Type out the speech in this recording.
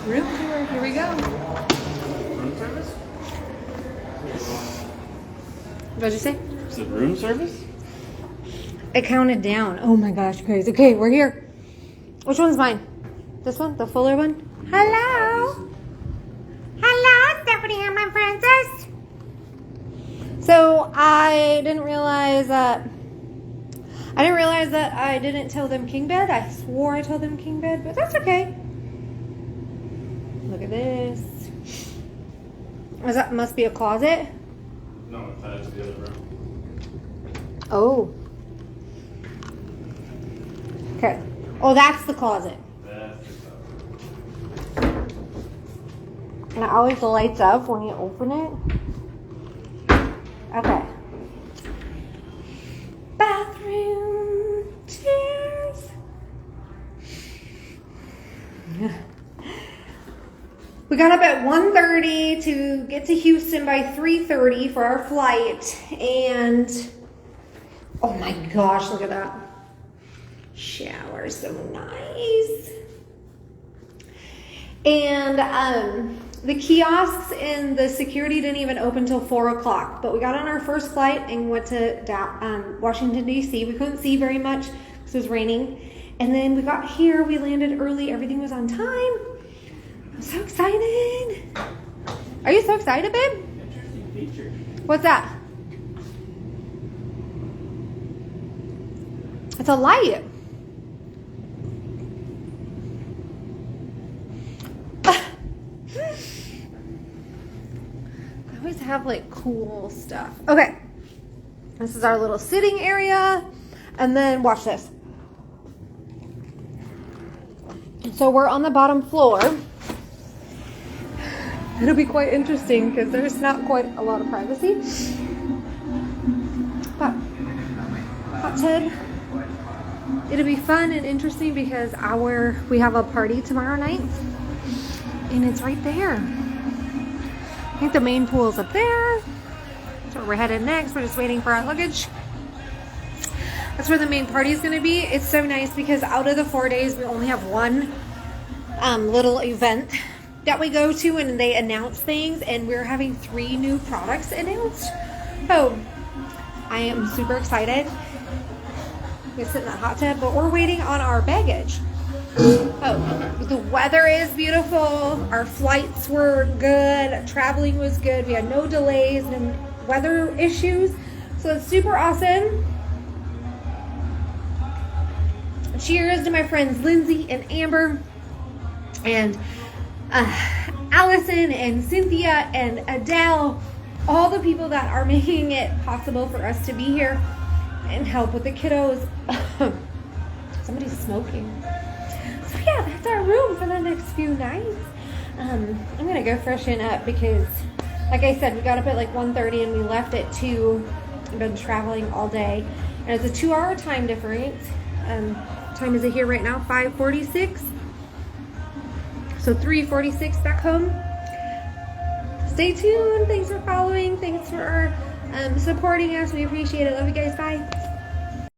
Room tour. Here we go. Room service? What'd you say? Is it room service? It counted down. Oh my gosh, crazy. Okay, we're here. Which one's mine? This one? The fuller one? Hello? Hello, Stephanie and my princess. So I didn't realize that I didn't tell them king bed. I swore I told them king bed, but that's okay. Look at this. That must be a closet. No, it's tied to the other room. Oh. Okay. Oh, that's the closet. That's the And it always lights up when you open it. Okay. Bathroom. Cheers. We got up at 1:30 to get to Houston by 3:30 for our flight. And oh my gosh, look at that. Shower, so nice. And the kiosks and the security didn't even open till 4 o'clock. But we got on our first flight and went to Washington, D.C. We couldn't see very much because it was raining. And then we got here, we landed early, everything was on time. I'm so excited. Are you so excited, babe? interesting feature. What's that? It's a light. I always have like cool stuff. Okay. This is our little sitting area. And then watch this. So we're on the bottom floor. It'll be quite interesting because there's not quite a lot of privacy. But hot tub. It'll be fun and interesting because we have a party tomorrow night. And it's right there. I think the main pool's up there. That's where we're headed next. We're just waiting for our luggage. That's where the main party is going to be. It's so nice because out of the 4 days, we only have one little event that we go to and they announce things, and we're having 3 new products announced. So I am super excited. We sit in that hot tub, but we're waiting on our baggage. Oh, the weather is beautiful. Our flights were good. Traveling was good. We had no delays, no weather issues. So it's super awesome. Cheers to my friends Lindsay and Amber and Allison and Cynthia and Adele, all the people that are making it possible for us to be here and help with the kiddos. Somebody's smoking. So yeah, that's our room for the next few nights. I'm gonna go freshen up because, like I said, we got up at like 1:30 and we left at 2. I've been traveling all day, and it's a 2-hour time difference. What time is it here right now? 5:46. So 3:46 back home. Stay tuned. Thanks for following. Thanks for supporting us. We appreciate it. Love you guys. Bye.